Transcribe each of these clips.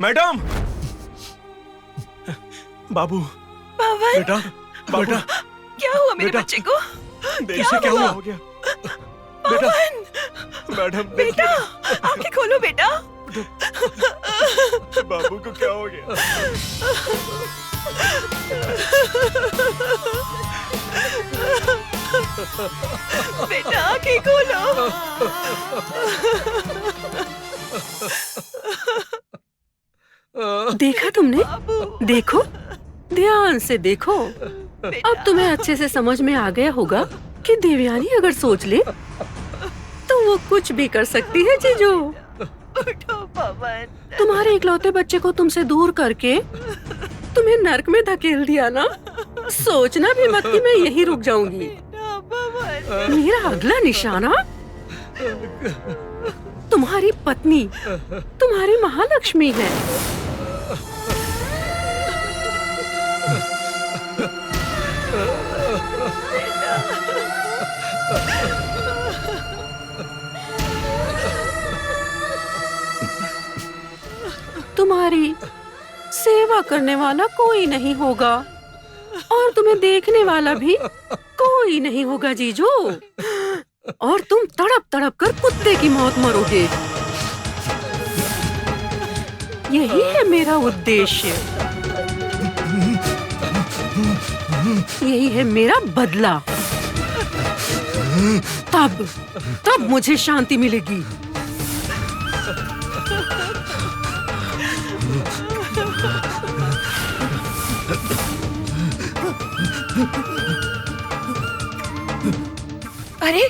Madam. बाबू। पवन। बेटा, बेटा। क्या हुआ मेरे बच्चे को? क्या हो गया? बेटा, मैडम बेटा, आंखें खोलो बेटा। बाबू को क्या हो गया? बेटा आंखें खोलो। देखा तुमने? देखो, ध्यान से देखो। अब तुम्हें अच्छे से समझ में आ गया होगा कि देवयानी अगर सोच ले तो वो कुछ भी कर सकती है जीजू। उठो पवन। तुम्हारे इकलौते बच्चे को तुमसे दूर करके तुम्हें नर्क में धकेल दिया ना, सोचना भी मत कि मैं यहीं रुक जाऊंगी। मेरा अगला निशाना तुम्हारी पत्नी, तुम्हारी महालक्ष्मी है। तुम्हारी सेवा करने वाला कोई नहीं होगा और तुम्हें देखने वाला भी कोई नहीं होगा जीजू, और तुम तड़प तड़प कर कुत्ते की मौत मरोगे। यही है मेरा उद्देश्य, यही है मेरा बदला। तब मुझे शांति मिलेगी। अरे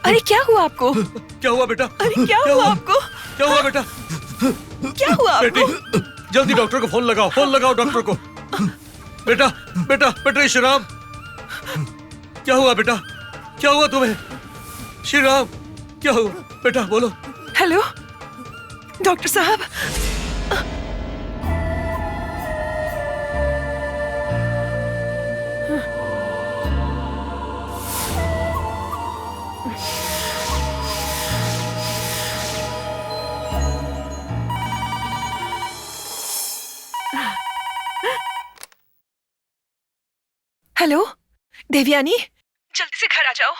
अरे क्या हुआ आपको? क्या हुआ बेटा? अरे क्या हुआ आपको? क्या हुआ बेटा? क्या हुआ बेटी, आपको? जल्दी डॉक्टर को फोन लगाओ डॉक्टर को। बेटा बेटा बेटा, श्री राम, क्या हुआ बेटा? क्या हुआ तुम्हें? श्री राम, क्या हुआ बेटा? बोलो। हेलो डॉक्टर साहब। हेलो देवयानी, जल्दी से घर आ जाओ।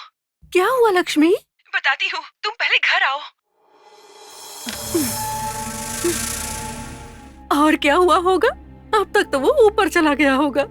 क्या हुआ लक्ष्मी? बताती हूँ, तुम पहले घर आओ। और क्या हुआ होगा? अब तक तो वो ऊपर चला गया होगा।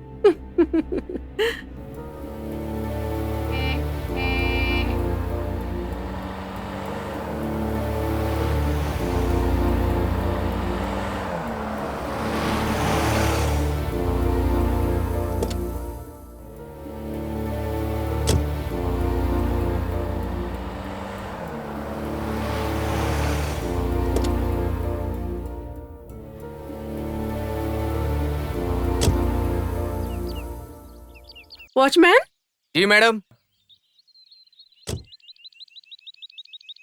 वॉचमैन। जी मैडम।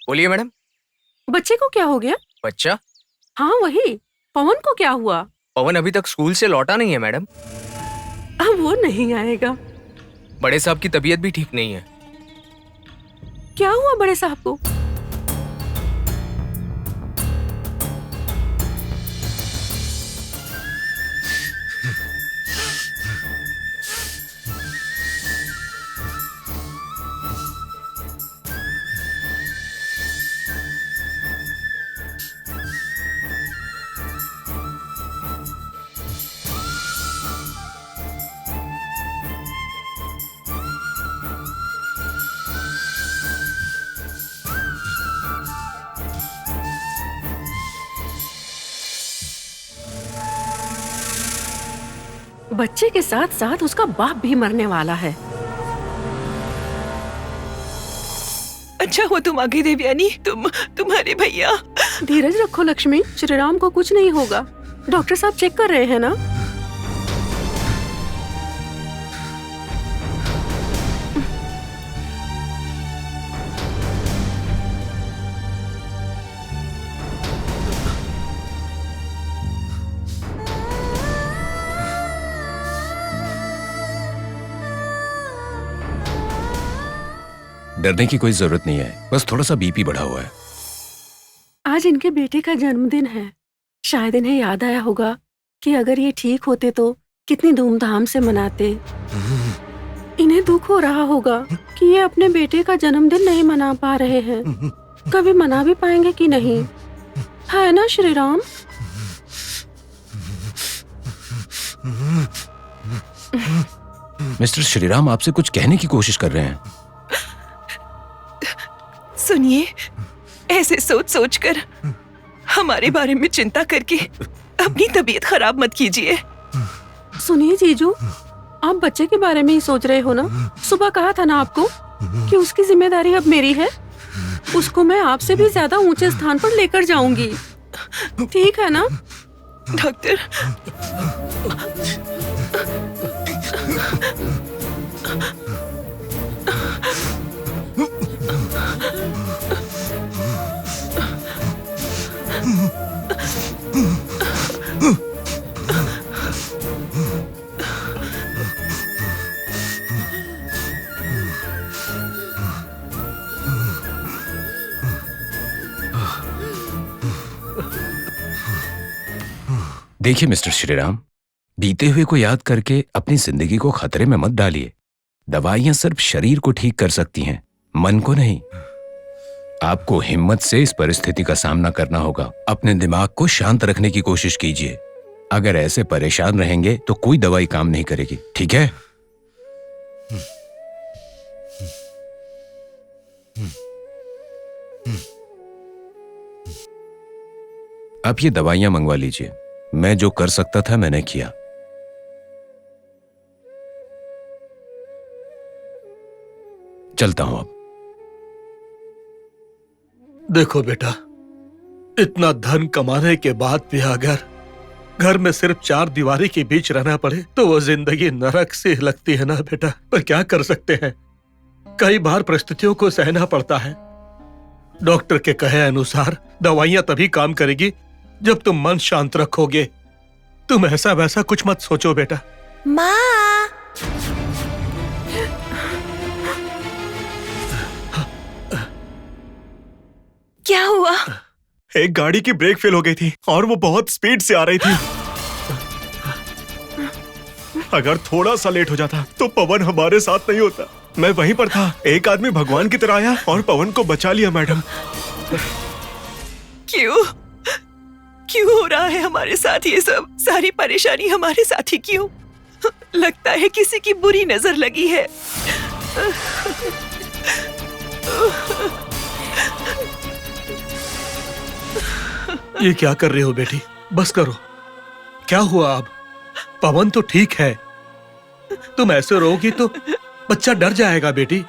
बोलिए मैडम। बच्चे को क्या हो गया? बच्चा? हाँ वही, पवन को क्या हुआ? पवन अभी तक स्कूल से लौटा नहीं है मैडम। अब वो नहीं आएगा। बड़े साहब की तबीयत भी ठीक नहीं है। क्या हुआ बड़े साहब को? बच्चे के साथ साथ उसका बाप भी मरने वाला है। अच्छा हुआ तुम आ गई देवयानी। तुम्हारे भैया। धीरज रखो लक्ष्मी, श्रीराम को कुछ नहीं होगा। डॉक्टर साहब चेक कर रहे हैं ना? डरने की कोई जरूरत नहीं है, बस थोड़ा सा बीपी बढ़ा हुआ है। आज इनके बेटे का जन्मदिन है, शायद इन्हें याद आया होगा कि अगर ये ठीक होते तो कितनी धूमधाम से मनाते। इन्हें दुख हो रहा होगा कि ये अपने बेटे का जन्मदिन नहीं मना पा रहे हैं। कभी मना भी पाएंगे कि नहीं, है ना श्री राम? मिस्टर श्रीराम आपसे कुछ कहने की कोशिश कर रहे हैं। सुनिए, ऐसे सोच सोच कर हमारे बारे में चिंता करके अपनी तबीयत खराब मत कीजिए। सुनिए जीजू, आप बच्चे के बारे में ही सोच रहे हो ना? सुबह कहा था ना आपको कि उसकी जिम्मेदारी अब मेरी है। उसको मैं आपसे भी ज्यादा ऊंचे स्थान पर लेकर जाऊंगी, ठीक है ना? डॉक्टर, देखिए मिस्टर श्रीराम, बीते हुए को याद करके अपनी जिंदगी को खतरे में मत डालिए। दवाइयां सिर्फ शरीर को ठीक कर सकती हैं, मन को नहीं। आपको हिम्मत से इस परिस्थिति का सामना करना होगा। अपने दिमाग को शांत रखने की कोशिश कीजिए। अगर ऐसे परेशान रहेंगे तो कोई दवाई काम नहीं करेगी, ठीक है? आप ये दवाइयां मंगवा लीजिए। मैं जो कर सकता था मैंने किया। चलता हूं अब। देखो बेटा, इतना धन कमाने के बाद भी अगर घर में सिर्फ 4 दीवारी के बीच रहना पड़े तो वो जिंदगी नरक सी लगती है ना बेटा। पर क्या कर सकते हैं, कई बार परिस्थितियों को सहना पड़ता है। डॉक्टर के कहे अनुसार दवाइयां तभी काम करेगी जब तुम मन शांत रखोगे। तुम ऐसा वैसा कुछ मत सोचो बेटा। माँ, क्या हुआ? एक गाड़ी की ब्रेक फेल हो गई थी और वो बहुत स्पीड से आ रही थी। अगर थोड़ा सा लेट हो जाता तो पवन हमारे साथ नहीं होता। मैं वहीं पर था, एक आदमी भगवान की तरह आया और पवन को बचा लिया मैडम। क्यों क्यों हो रहा है हमारे साथ ये सब? सारी परेशानी हमारे साथ ही क्यों? लगता है किसी की बुरी नजर लगी है। ये क्या कर रहे हो बेटी? बस करो। क्या हुआ अब? पवन तो ठीक है, तुम ऐसे रोगी तो बच्चा डर जाएगा बेटी।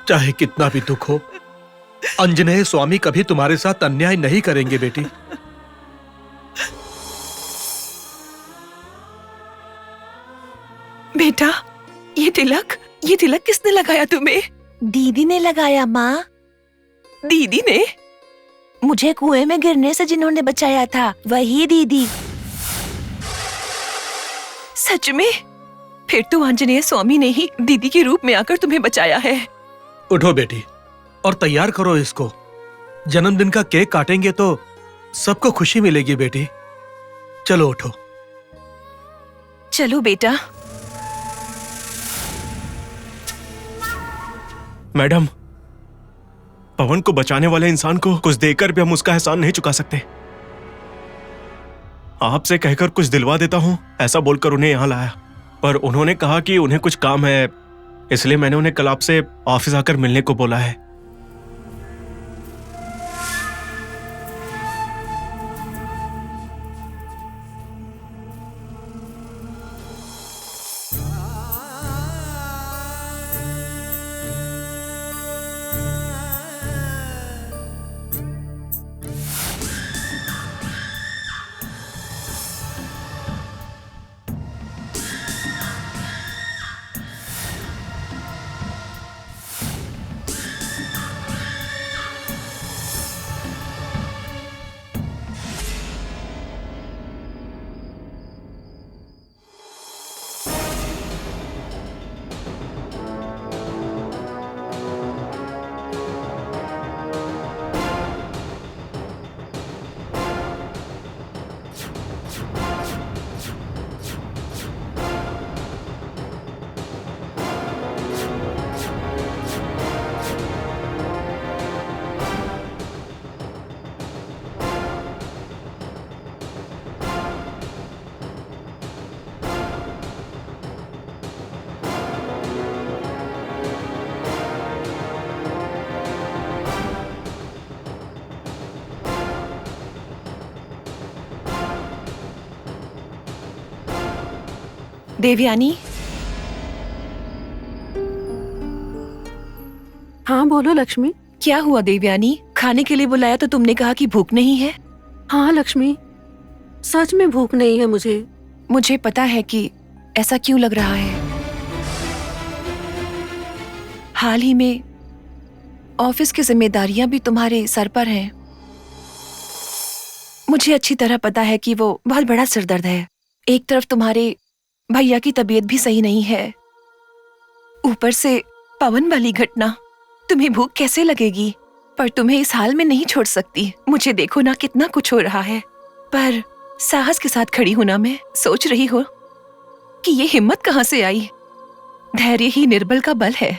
चाहे कितना भी दुख हो, अंजनेय स्वामी कभी तुम्हारे साथ अन्याय नहीं करेंगे बेटी। बेटा, ये तिलक किसने लगाया तुम्हें? दीदी ने लगाया माँ। दीदी ने? मुझे कुएं में गिरने से जिन्होंने बचाया था, वही दीदी। सच में? फिर तो आंजनेय स्वामी ने ही दीदी के रूप में आकर तुम्हें बचाया है। उठो बेटी और तैयार करो इसको। जन्मदिन का केक काटेंगे तो सबको खुशी मिलेगी बेटी। चलो उठो। चलो बेटा। मैडम, पवन को बचाने वाले इंसान को कुछ देकर भी हम उसका एहसान नहीं चुका सकते। आपसे कहकर कुछ दिलवा देता हूं, ऐसा बोलकर उन्हें यहां लाया। पर उन्होंने कहा कि उन्हें कुछ काम है, इसलिए मैंने उन्हें कल आपसे ऑफिस आकर मिलने को बोला है। देवयानी, हाँ बोलो लक्ष्मी। क्या हुआ देवयानी? खाने के लिए बुलाया तो तुमने कहा कि भूख नहीं है। हाँ लक्ष्मी, सच में भूख नहीं है मुझे। मुझे पता है कि ऐसा क्यों लग रहा है। हाल ही में ऑफिस की जिम्मेदारियां भी तुम्हारे सर पर हैं। मुझे अच्छी तरह पता है कि वो बहुत बड़ा सिरदर्द है। एक तरफ तुम्हारे भैया की तबीयत भी सही नहीं है, ऊपर से पवन वाली घटना। तुम्हें भूख कैसे लगेगी? पर तुम्हें इस हाल में नहीं छोड़ सकती। मुझे देखो ना, कितना कुछ हो रहा है, पर साहस के साथ खड़ी हूं ना मैं। सोच रही हो कि ये हिम्मत कहाँ से आई? धैर्य ही निर्बल का बल है।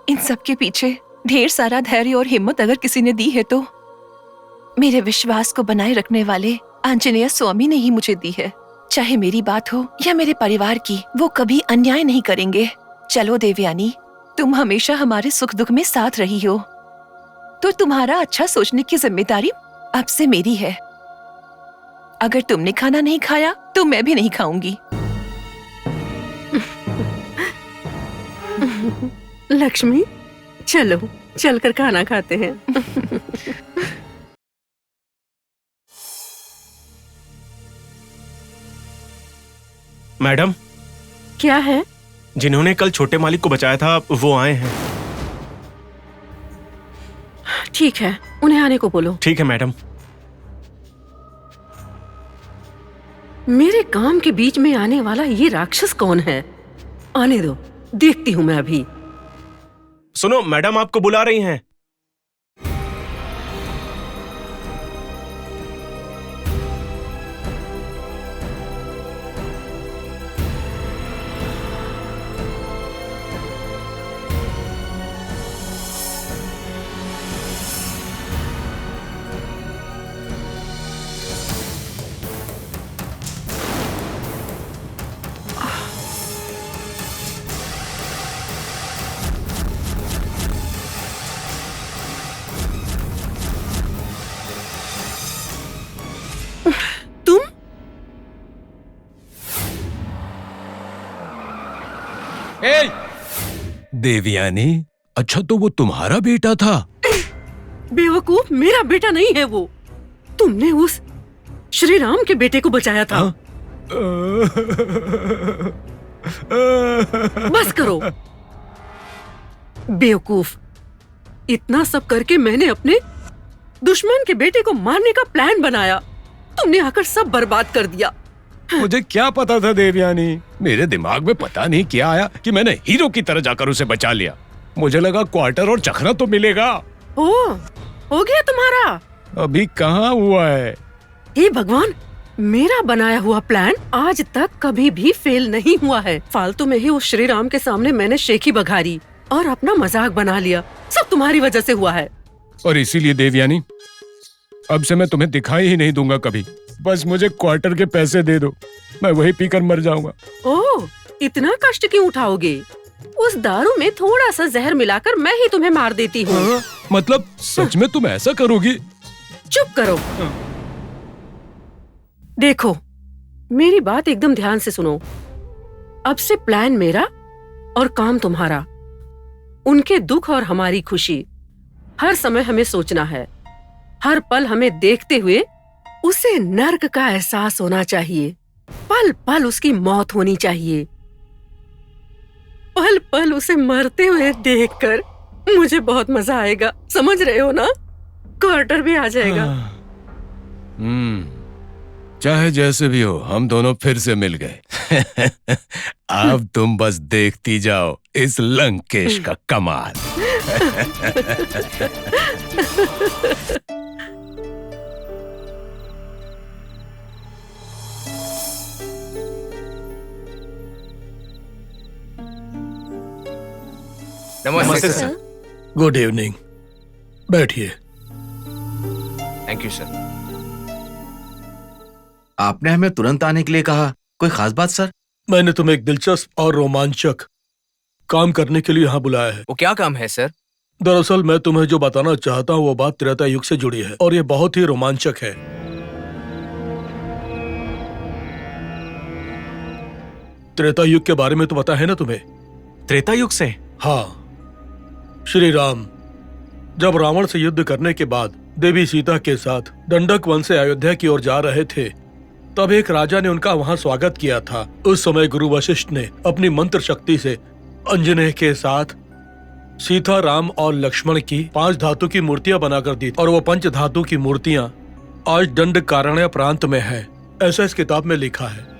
इन सब के पीछे ढेर सारा धैर्य और हिम्मत अगर किसी ने दी है तो मेरे विश्वास को बनाए रखने वाले आंजनेय स्वामी ने ही मुझे दी है। चाहे मेरी बात हो या मेरे परिवार की, वो कभी अन्याय नहीं करेंगे। चलो देवयानी, तुम हमेशा हमारे सुख दुख में साथ रही हो, तो तुम्हारा अच्छा सोचने की जिम्मेदारी अब से मेरी है। अगर तुमने खाना नहीं खाया तो मैं भी नहीं खाऊंगी। लक्ष्मी चलो, चलकर खाना खाते हैं। मैडम, क्या है? जिन्होंने कल छोटे मालिक को बचाया था वो आए हैं। ठीक है, उन्हें आने को बोलो। ठीक है मैडम। मेरे काम के बीच में आने वाला ये राक्षस कौन है? आने दो, देखती हूँ मैं अभी। सुनो मैडम, आपको बुला रही हैं। तुम? देवयानी, अच्छा तो वो तुम्हारा बेटा था? बेवकूफ, मेरा बेटा नहीं है वो। तुमने उस श्री राम के बेटे को बचाया था। बस करो बेवकूफ। इतना सब करके मैंने अपने दुश्मन के बेटे को मारने का प्लान बनाया, तुमने आकर सब बर्बाद कर दिया। मुझे क्या पता था देवयानी, मेरे दिमाग में पता नहीं क्या आया कि मैंने हीरो की तरह जाकर उसे बचा लिया। मुझे लगा क्वार्टर और चखना तो मिलेगा। हो गया तुम्हारा? अभी कहाँ हुआ है। हे भगवान, मेरा बनाया हुआ प्लान आज तक कभी भी फेल नहीं हुआ है। फालतू में ही उस श्री राम के सामने मैंने शेखी बघारी और अपना मजाक बना लिया। सब तुम्हारी वजह से हुआ है। और इसीलिए देवयानी, अब से मैं तुम्हें दिखाई ही नहीं दूंगा कभी। बस मुझे क्वार्टर के पैसे दे दो, मैं वही पीकर मर जाऊंगा। ओह, इतना कष्ट क्यों उठाओगे? उस दारू में थोड़ा सा जहर मिलाकर मैं ही तुम्हें मार देती हूँ। मतलब सच में तुम ऐसा करोगी? चुप करो। देखो, मेरी बात एकदम ध्यान से सुनो। अब से प्लान मेरा और काम तुम्हारा। उनके दुख और हमारी खुशी, हर समय हमें सोचना है। हर पल हमें देखते हुए उसे नर्क का एहसास होना चाहिए। पल पल उसकी मौत होनी चाहिए। पल पल उसे मरते हुए देखकर मुझे बहुत मजा आएगा। समझ रहे हो ना? क्वार्टर भी आ जाएगा। चाहे जैसे भी हो, हम दोनों फिर से मिल गए। अब तुम बस देखती जाओ इस लंकेश का कमाल। नमस्ते सर। गुड इवनिंग, बैठिए। Thank you sir. आपने हमें तुरंत आने के लिए कहा, कोई खास बात सर? मैंने तुम्हें एक दिलचस्प और रोमांचक काम करने के लिए यहाँ बुलाया है। वो क्या काम है सर? दरअसल मैं तुम्हें जो बताना चाहता हूँ वो बात त्रेता युग से जुड़ी है और ये बहुत ही रोमांचक है। त्रेता युग के बारे में तो पता है ना तुम्हें? त्रेता युग से? हाँ, श्री राम जब रावण से युद्ध करने के बाद देवी सीता के साथ दंडक वन से अयोध्या की ओर जा रहे थे, तब एक राजा ने उनका वहां स्वागत किया था। उस समय गुरु वशिष्ठ ने अपनी मंत्र शक्ति से अंजनेय के साथ सीता, राम और लक्ष्मण की 5 धातु की मूर्तियां बनाकर दी और वो 5 धातु की मूर्तियां आज दंडकारण्य प्रांत में है, ऐसा इस किताब में लिखा है।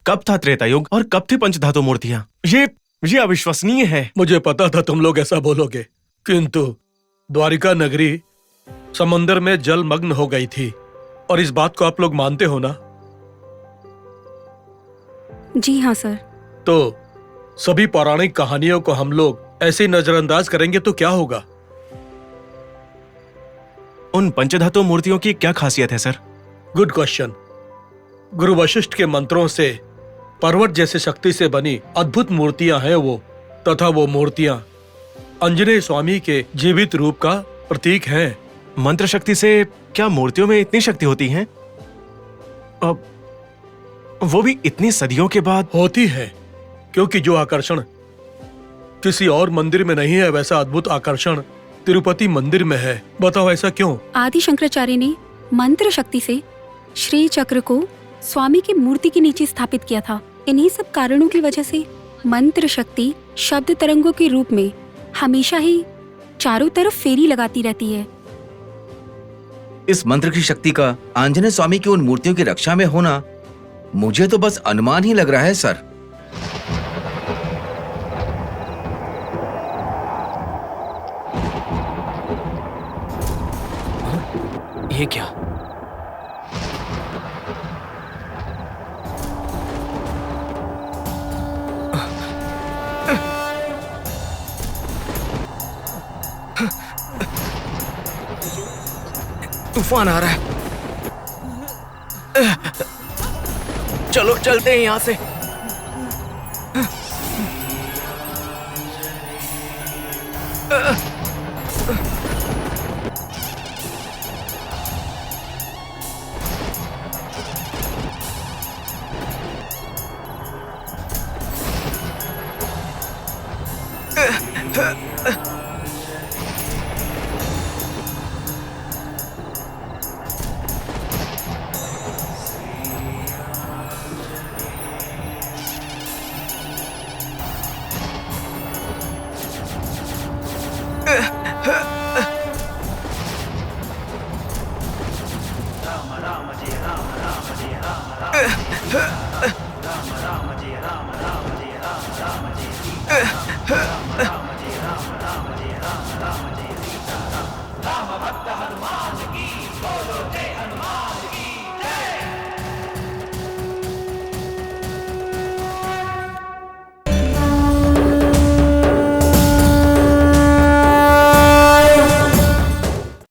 कब था त्रेता युग और कब थी पंचधातु मूर्तियां? ये अविश्वसनीय है। मुझे पता था तुम लोग ऐसा बोलोगे, किंतु द्वारिका नगरी समंदर में जलमग्न हो गई थी, और इस बात को आप लोग मानते हो ना? जी हाँ सर। तो सभी पौराणिक कहानियों को हम लोग ऐसे नजरअंदाज करेंगे तो क्या होगा? उन पंचधातु मूर्तियों की क्या खासियत है सर? Good question. गुरु वशिष्ठ के मंत्रों से पर्वत जैसे शक्ति से बनी अद्भुत मूर्तियां हैं वो, तथा वो मूर्तियां अंजनेय स्वामी के जीवित रूप का प्रतीक हैं। मंत्र शक्ति से क्या मूर्तियों में इतनी शक्ति होती है? अब वो भी इतनी सदियों के बाद? होती है, क्योंकि जो आकर्षण किसी और मंदिर में नहीं है, वैसा अद्भुत आकर्षण तिरुपति मंदिर में है। बताओ ऐसा क्यों? आदि शंकराचार्य ने मंत्र शक्ति से श्री चक्र को स्वामी की मूर्ति के नीचे स्थापित किया था। इन्हीं सब कारणों की वजह से मंत्र शक्ति शब्द तरंगों के रूप में हमेशा ही चारों तरफ फेरी लगाती रहती है। इस मंत्र की शक्ति का आंजनेय स्वामी की उन मूर्तियों की रक्षा में होना मुझे तो बस अनुमान ही लग रहा है सर। ये क्या? तूफान आ रहा है। चलो चलते हैं यहां से।